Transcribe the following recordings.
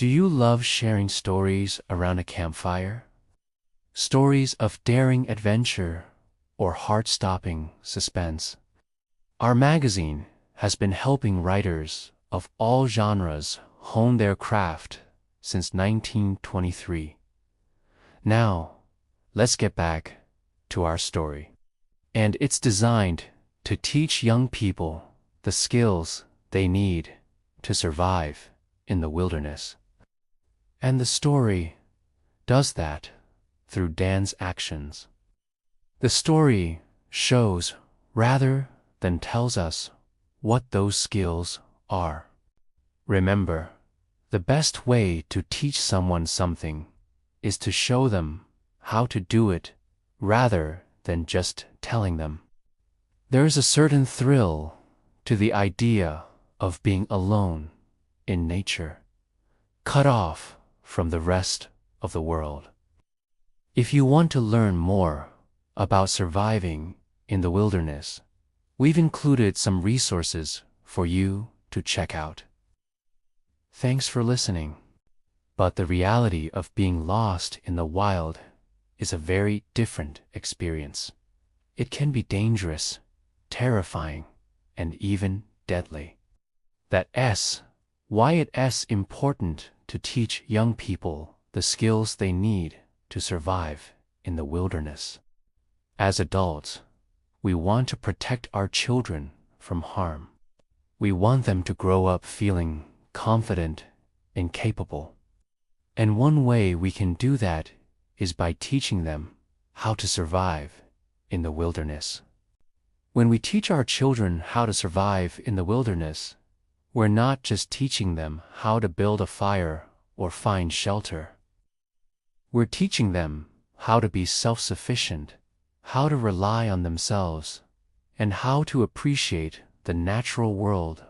Do you love sharing stories around a campfire? Stories of daring adventure or heart-stopping suspense? Our magazine has been helping writers of all genres hone their craft since 1923. Now, let's get back to our story. And it's designed to teach young people the skills they need to survive in the wilderness. And the story does that through Daan's actions. The story shows rather than tells us what those skills are. Remember, the best way to teach someone something is to show them how to do it rather than just telling them. There is a certain thrill to the idea of being alone in nature, cut off from the rest of the world. If you want to learn more about surviving in the wilderness, we've included some resources for you to check out. Thanks for listening. But the reality of being lost in the wild is a very different experience. It can be terrifying, and even deadly. Why it's important to teach young people the skills they need to survive in the wilderness. As adults, we want to protect our children from harm. We want them to grow up feeling confident and capable. And one way we can do that is by teaching them how to survive in the wilderness. When we teach our children how to survive in the wilderness, we're not just teaching them how to build a fire or find shelter. We're teaching them how to be self-sufficient, how to rely on themselves, and how to appreciate the natural world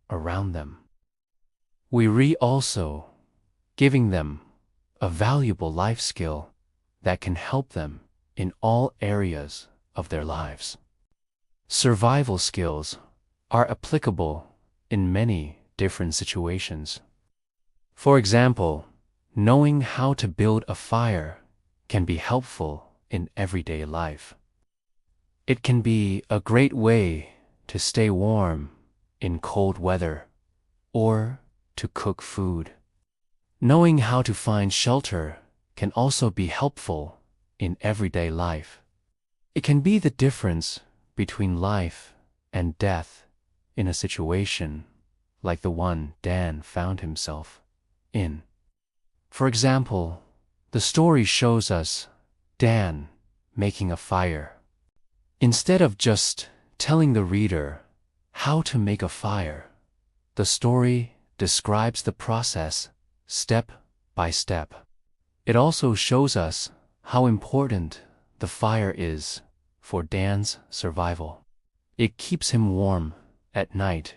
around them. We're also giving them a valuable life skill that can help them in all areas of their lives. Survival skills are applicable in many different situations. For example, knowing how to build a fire can be helpful in everyday life. It can be a great way to stay warm in cold weather or to cook food. Knowing how to find shelter can also be helpful in everyday life. It can be the difference between life and death in a situation like the one Daan found himself in. For example, the story shows us Daan making a fire. Instead of just telling the reader how to make a fire, the story describes the process step by step. It also shows us how important the fire is for Daan's survival. It keeps him warm at night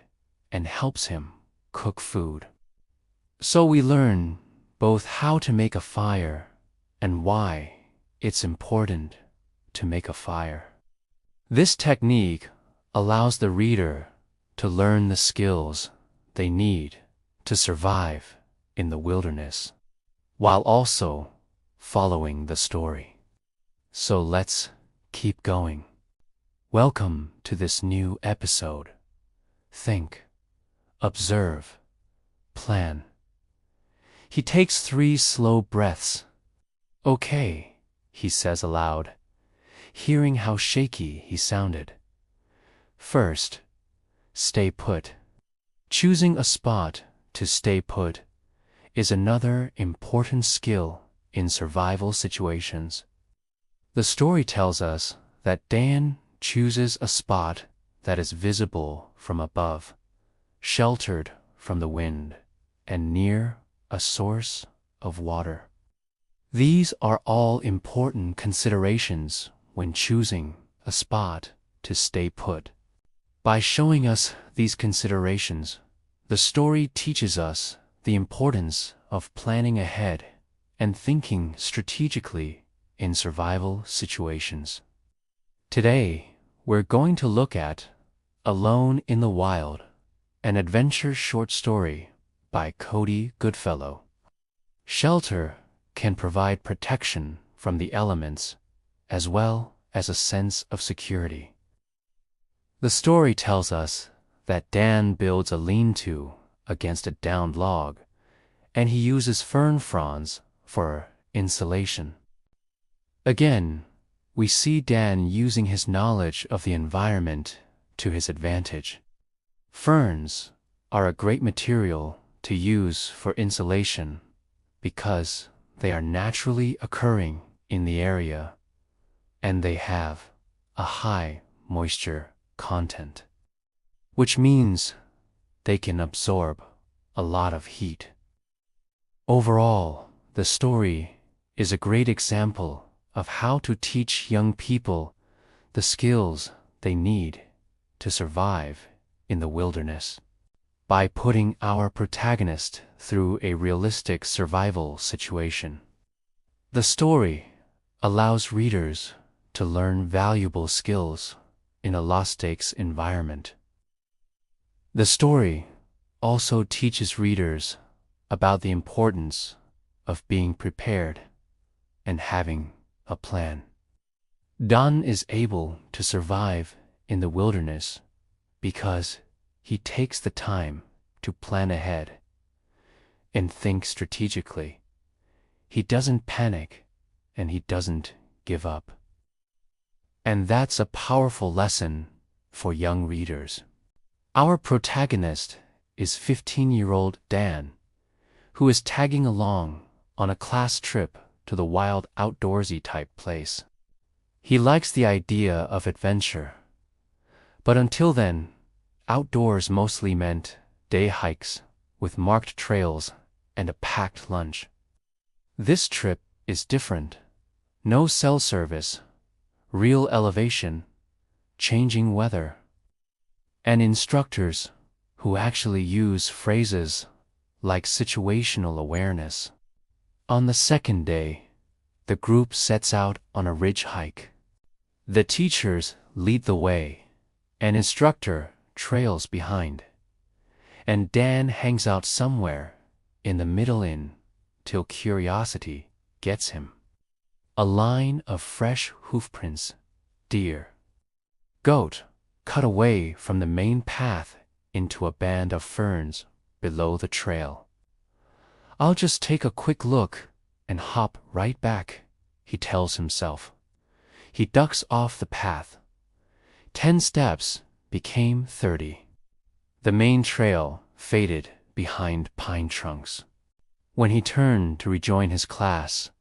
and helps him cook food. So we learn both how to make a fire and why it's important to make a fire. This technique allows the reader to learn the skills they need to survive in the wilderness, while also following the story. So let's keep going. Welcome to this new episode. Think, observe, plan. He takes 3 slow breaths. Okay, he says aloud, hearing how shaky he sounded. First, stay put. Choosing a spot to stay put is another important skill in survival situations. The story tells us that Daan chooses a spot that is visible from above, sheltered from the wind, and near a source of water. These are all important considerations when choosing a spot to stay put. By showing us these considerations, the story teaches us the importance of planning ahead and thinking strategically in survival situations. Today, we're going to look at Alone in the Wild, an adventure short story by Cody Goodfellow. Shelter can provide protection from the elements as well as a sense of security. The story tells us that Daan builds a lean-to against a downed log, and he uses fern fronds for insulation. Again, we see Daan using his knowledge of the environment to his advantage. Ferns are a great material to use for insulation because they are naturally occurring in the area and they have a high moisture content, which means they can absorb a lot of heat. Overall, the story is a great example of how to teach young people the skills they need to survive in the wilderness by putting our protagonist through a realistic survival situation. The story allows readers to learn valuable skills in a low-stakes environment. The story also teaches readers about the importance of being prepared and having a plan. Daan is able to survive in the wilderness because he takes the time to plan ahead and think strategically. He doesn't panic and he doesn't give up. And that's a powerful lesson for young readers. Our protagonist is 15-year-old Daan, who is tagging along on a class trip to the wild outdoorsy type place. He likes the idea of adventure, but until then, outdoors mostly meant day hikes with marked trails and a packed lunch. This trip is different. No cell service, real elevation, changing weather, and instructors who actually use phrases like situational awareness. On the second day, the group sets out on a ridge hike. The teachers lead the way, an instructor trails behind, and Daan hangs out somewhere in the middle till curiosity gets him. A line of fresh hoofprints, deer, goat, cut away from the main path into a band of ferns below the trail. "I'll just take a quick look and hop right back," he tells himself. He ducks off the path. 10 steps became 30. The main trail faded behind pine trunks. When he turned to rejoin his class,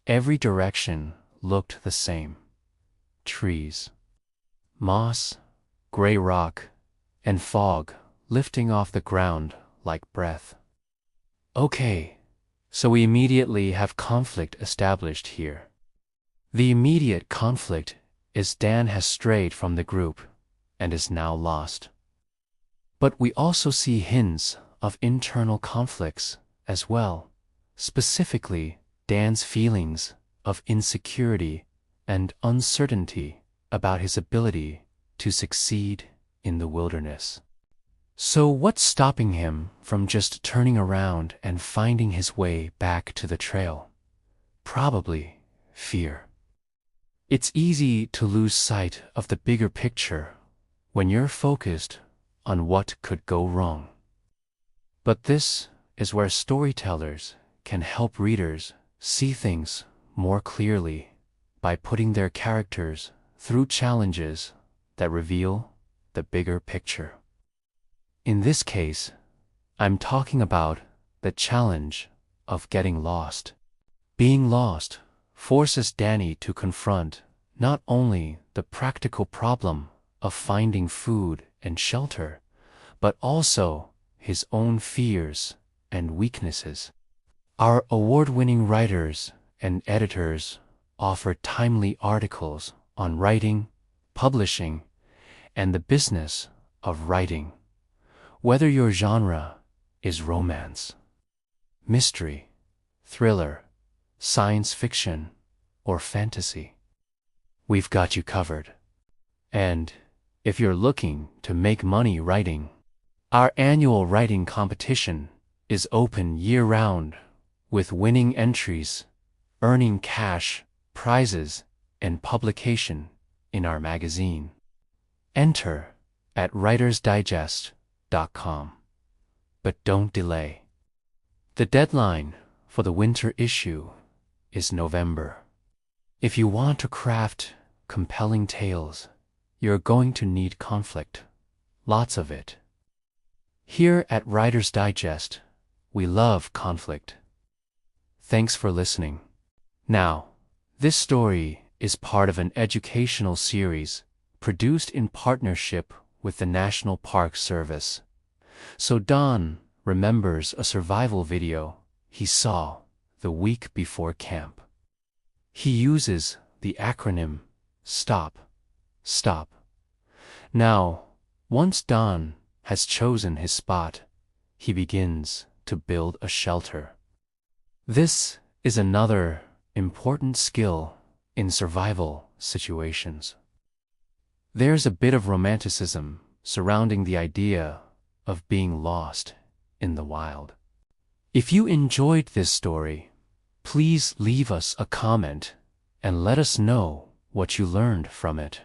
every direction looked the same. Trees, moss, gray rock, and fog lifting off the ground like breath. Okay, so we immediately have conflict established here. The immediate conflict is Daan has strayed from the group and is now lost. But we also see hints of internal conflicts as well, specifically Daan's feelings of insecurity and uncertainty about his ability to succeed in the wilderness. So what's stopping him from just turning around and finding his way back to the trail? Probably fear. It's easy to lose sight of the bigger picture when you're focused on what could go wrong. But this is where storytellers can help readers see things more clearly by putting their characters through challenges that reveal the bigger picture. In this case, I'm talking about the challenge of getting lost. Being lost forces Danny to confront not only the practical problem of finding food and shelter, but also his own fears and weaknesses. Our award-winning writers and editors offer timely articles on writing, publishing, and the business of writing. Whether your genre is romance, mystery, thriller, science fiction, or fantasy, we've got you covered. And if you're looking to make money writing, our annual writing competition is open year-round with winning entries, earning cash, prizes, and publication in our magazine. Enter at writersdigest.com. But don't delay. The deadline for the winter issue is November. If you want to craft compelling tales, you're going to need conflict, lots of it. Here at Writer's Digest, we love conflict. Thanks for listening. Now, this story is part of an educational series produced in partnership with the National Park Service. So Daan remembers a survival video he saw the week before camp. He uses the acronym STOP, STOP. Now, once Daan has chosen his spot, he begins to build a shelter. This is another important skill in survival situations. There's a bit of romanticism surrounding the idea of being lost in the wild. If you enjoyed this story, please leave us a comment and let us know what you learned from it.